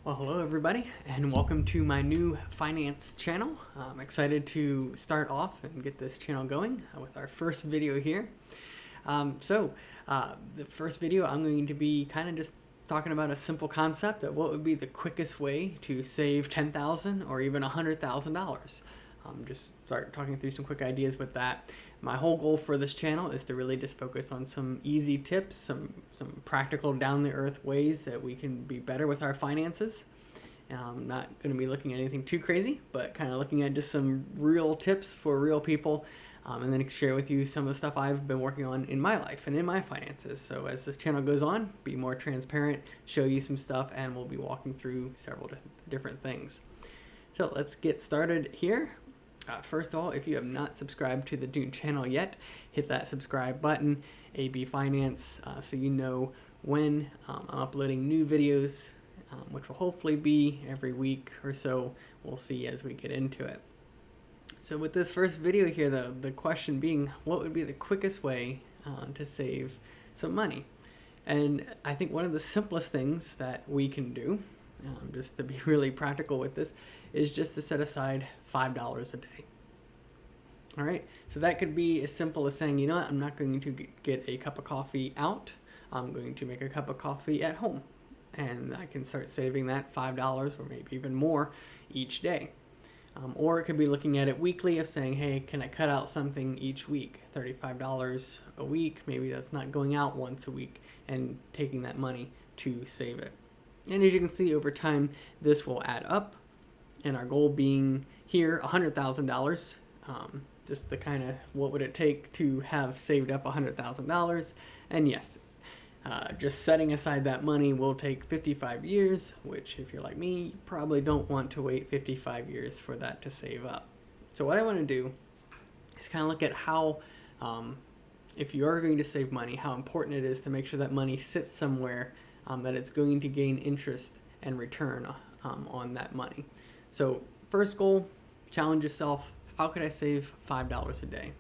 Well, hello everybody, and welcome to my new finance channel. I'm excited to start off and get this channel going with our first video here. The first video I'm going to be kind of just talking about a simple concept of what would be the quickest way to save $10,000 or even $100,000. Just start talking through some quick ideas with that. My whole goal for this channel is to really just focus on some easy tips, some practical down-the-earth ways that we can be better with our finances. Not going to be looking at anything too crazy, but kind of looking at just some real tips for real people, and then share with you some of the stuff I've been working on in my life and in my finances. So as this channel goes on, be more transparent, show you some stuff, and we'll be walking through several different things. So let's get started here. First of all, if you have not subscribed to the Dune channel yet, hit that subscribe button, AB Finance, so you know when I'm uploading new videos, which will hopefully be every week or so. We'll see as we get into it. So with this first video here, the question being, what would be the quickest way to save some money? And I think one of the simplest things that we can do, just to be really practical with this, is just to set aside $5 a day. All right, so that could be as simple as saying, you know what, I'm not going to get a cup of coffee out. I'm going to make a cup of coffee at home. And I can start saving that $5 or maybe even more each day. Or it could be looking at it weekly of saying, hey, can I cut out something each week? $35 a week, maybe that's not going out once a week, and taking that money to save it. And as you can see, over time, this will add up. And our goal being here, $100,000, just to kind of what would it take to have saved up $100,000. And yes, just setting aside that money will take 55 years, which if you're like me, you probably don't want to wait 55 years for that to save up. So what I want to do is kind of look at how, if you are going to save money, how important it is to make sure that money sits somewhere that it's going to gain interest and return on that money. So first goal, challenge yourself. How could I save $5 a day?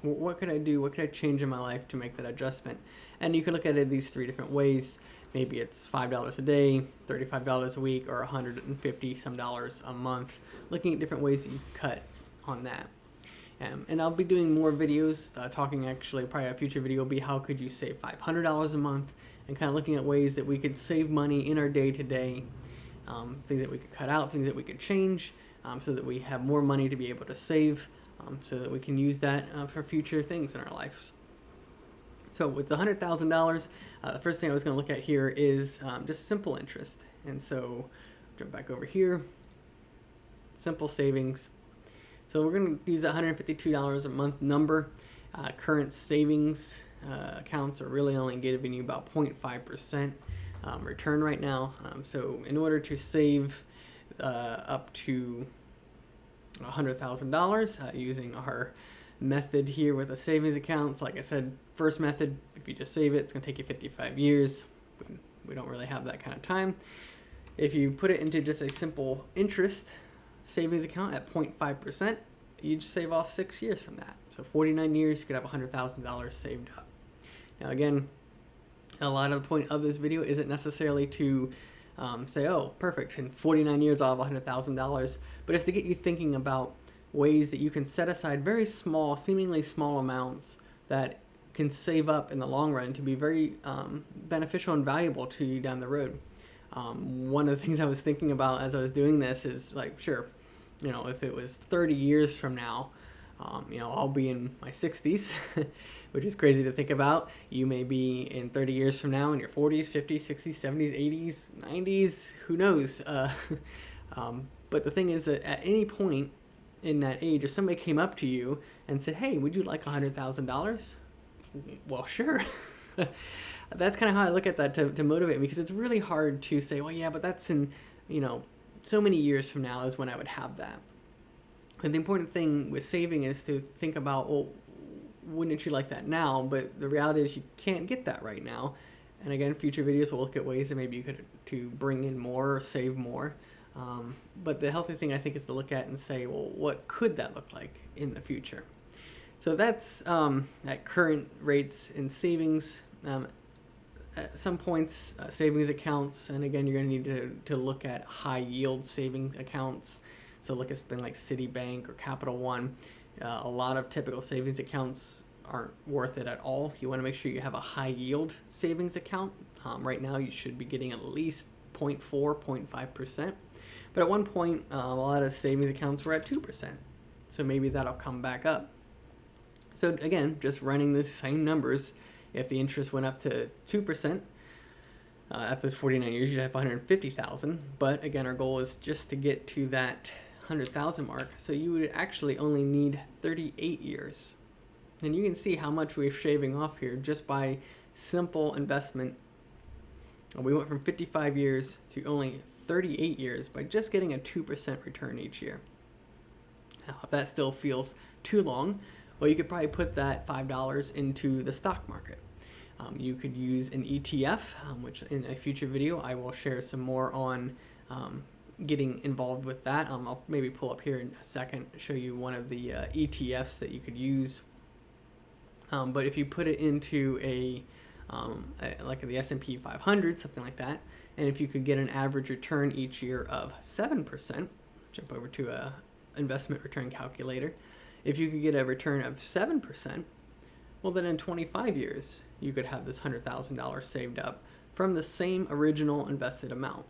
What could I do? What could I change in my life to make that adjustment? And you can look at it these three different ways. Maybe it's $5 a day, $35 a week, or $150 some dollars a month. Looking at different ways that you can cut on that. And I'll be doing more videos, talking actually, probably a future video will be how could you save $500 a month, and kind of looking at ways that we could save money in our day-to-day, things that we could cut out, things that we could change, so that we have more money to be able to save, so that we can use that for future things in our lives. So with the $100,000, the first thing I was going to look at here is just simple interest. And so jump back over here, simple savings. So we're going to use that $152 a month number. Current savings accounts are really only giving you about 0.5% return right now. So in order to save up to $100,000 using our method here with a savings account. So like I said, first method, if you just save it, it's going to take you 55 years. We don't really have that kind of time. If you put it into just a simple interest savings account at 0.5%, you just save off 6 years from that. So 49 years, you could have $100,000 saved up. Now again, a lot of the point of this video isn't necessarily to say, oh, perfect, in 49 years I'll have $100,000, but it's to get you thinking about ways that you can set aside very small, seemingly small amounts that can save up in the long run to be very beneficial and valuable to you down the road. One of the things I was thinking about as I was doing this is like, sure, you know, if it was 30 years from now, you know, I'll be in my 60s, which is crazy to think about. You may be in 30 years from now in your 40s, 50s, 60s, 70s, 80s, 90s, who knows? But the thing is that at any point in that age, if somebody came up to you and said, hey, would you like $100,000? Well, sure. That's kind of how I look at that to motivate me, because it's really hard to say, well, yeah, but that's in, you know, so many years from now is when I would have that. And the important thing with saving is to think about, well, wouldn't you like that now? But the reality is you can't get that right now. And again, future videos will look at ways that maybe you could to bring in more or save more. But the healthy thing I think is to look at and say, well, what could that look like in the future? So that's at current rates in savings. at some points, savings accounts, and again, you're going to need to look at high yield savings accounts. So look at something like Citibank or Capital One. A lot of typical savings accounts aren't worth it at all. You want to make sure you have a high yield savings account. Right now, you should be getting at least 0.4, 0.5%. But at one point, a lot of savings accounts were at 2%. So maybe that'll come back up. So again, just running the same numbers, if the interest went up to 2%, after those 49 years, you'd have 150,000. But again, our goal is just to get to that 100,000 mark. So you would actually only need 38 years. And you can see how much we're shaving off here just by simple investment. We went from 55 years to only 38 years by just getting a 2% return each year. Now, if that still feels too long, well, you could probably put that $5 into the stock market. You could use an ETF, which in a future video I will share some more on getting involved with that. I'll maybe pull up here in a second, show you one of the ETFs that you could use. But if you put it into like the S&P 500, something like that, and if you could get an average return each year of 7%, jump over to a investment return calculator. If you could get a return of 7%, well, then in 25 years, you could have this $100,000 saved up from the same original invested amount.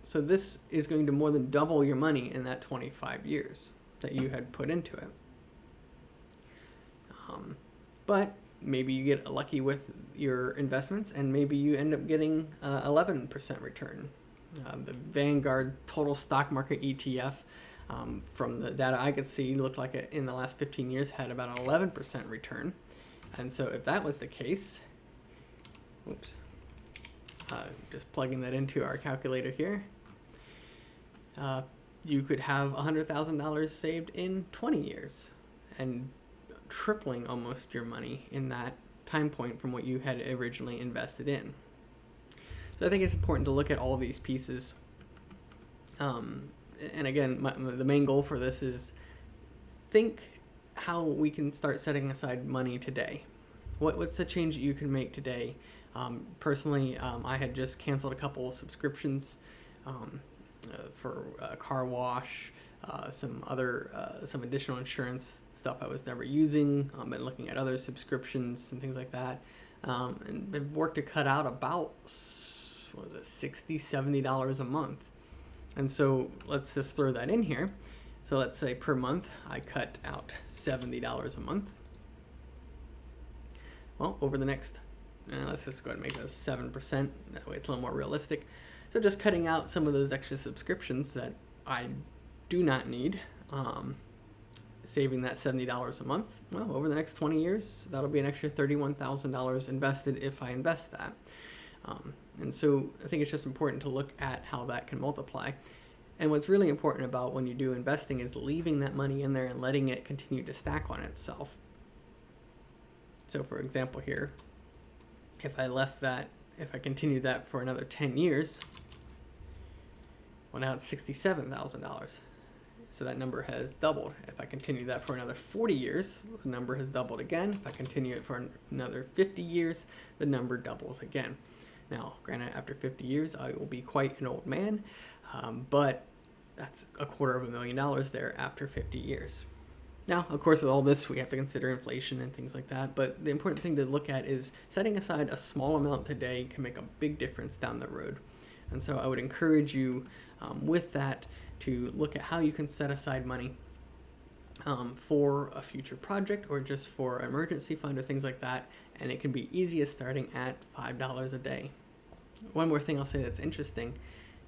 So this is going to more than double your money in that 25 years that you had put into it. But maybe you get lucky with your investments and maybe you end up getting 11% return. The Vanguard Total Stock Market ETF, from the data I could see, looked like it in the last 15 years had about an 11% return. And so if that was the case, just plugging that into our calculator here, you could have $100,000 saved in 20 years and tripling almost your money in that time point from what you had originally invested in. So I think it's important to look at all these pieces. And again, the main goal for this is think how we can start setting aside money today. What's the change that you can make today? Personally, I had just canceled a couple of subscriptions for a car wash, some additional insurance stuff I was never using. Been looking at other subscriptions and things like that, and I've worked to cut out about $60, $70 a month. And so let's just throw that in here. So let's say per month I cut out $70 a month. Well, over the next, let's just go ahead and make this 7%. That way it's a little more realistic. So just cutting out some of those extra subscriptions that I do not need, saving that $70 a month. Well, over the next 20 years, that'll be an extra $31,000 invested if I invest that. And so I think it's just important to look at how that can multiply. And what's really important about when you do investing is leaving that money in there and letting it continue to stack on itself. So for example here, if I continued that for another 10 years, well, now it's $67,000. So that number has doubled. If I continue that for another 40 years, the number has doubled again. If I continue it for another 50 years, the number doubles again. Now, granted, after 50 years, I will be quite an old man, but that's $250,000 there after 50 years. Now, of course, with all this, we have to consider inflation and things like that, but the important thing to look at is setting aside a small amount today can make a big difference down the road. And so I would encourage you with that to look at how you can set aside money for a future project or just for an emergency fund or things like that. And it can be easiest starting at $5 a day. One more thing I'll say that's interesting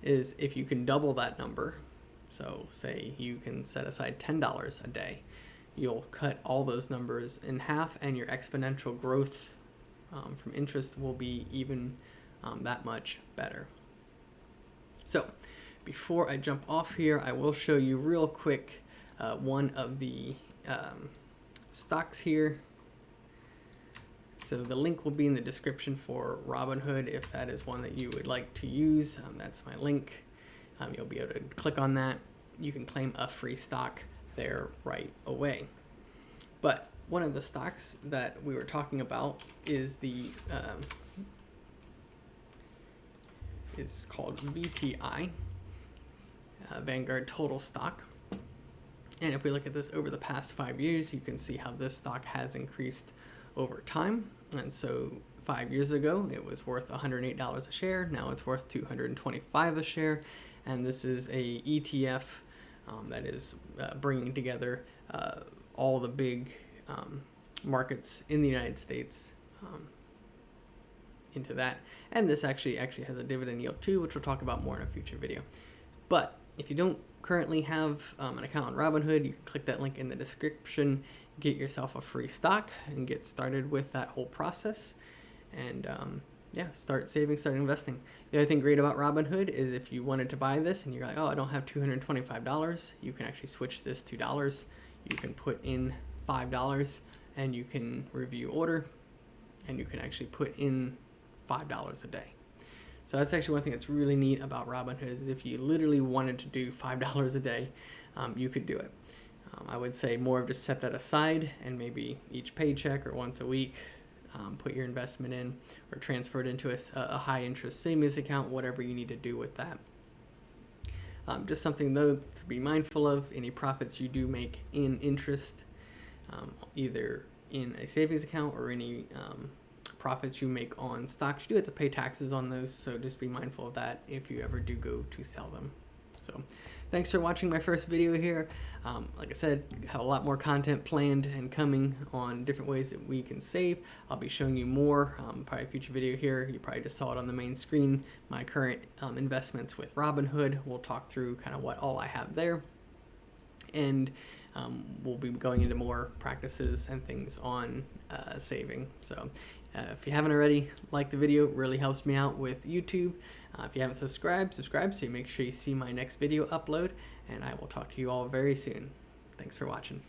is if you can double that number, so say you can set aside $10 a day, you'll cut all those numbers in half and your exponential growth from interest will be even that much better. So before I jump off here, I will show you real quick one of the stocks here. So the link will be in the description for Robinhood if that is one that you would like to use. That's my link. You'll be able to click on that. You can claim a free stock there right away. But one of the stocks that we were talking about is the is called VTI, Vanguard Total Stock. And if we look at this over the past 5 years, you can see how this stock has increased over time. And so 5 years ago, it was worth $108 a share. Now it's worth $225 a share. And this is a ETF that is bringing together all the big markets in the United States into that. And this actually has a dividend yield too, which we'll talk about more in a future video. But if you don't currently have an account on Robinhood, you can click that link in the description, get yourself a free stock, and get started with that whole process. And yeah, start saving, start investing. The other thing great about Robinhood is if you wanted to buy this and you're like, oh, I don't have $225, you can actually switch this to dollars. You can put in $5 and you can review order, and you can actually put in $5 a day. So that's actually one thing that's really neat about Robinhood is if you literally wanted to do $5 a day, you could do it. I would say more of just set that aside and maybe each paycheck or once a week, put your investment in or transfer it into a high interest savings account, whatever you need to do with that. Just something though to be mindful of, any profits you do make in interest, either in a savings account or any profits you make on stocks, you do have to pay taxes on those, so just be mindful of that if you ever do go to sell them. So thanks for watching my first video here. Like I said, have a lot more content planned and coming on different ways that we can save. I'll be showing you more, probably a future video here. You probably just saw it on the main screen, my current investments with Robinhood. We'll talk through kind of what all I have there, and we'll be going into more practices and things on saving. So if you haven't already, like the video, it really helps me out with YouTube. If you haven't subscribed so you make sure you see my next video upload, and I will talk to you all very soon. Thanks for watching.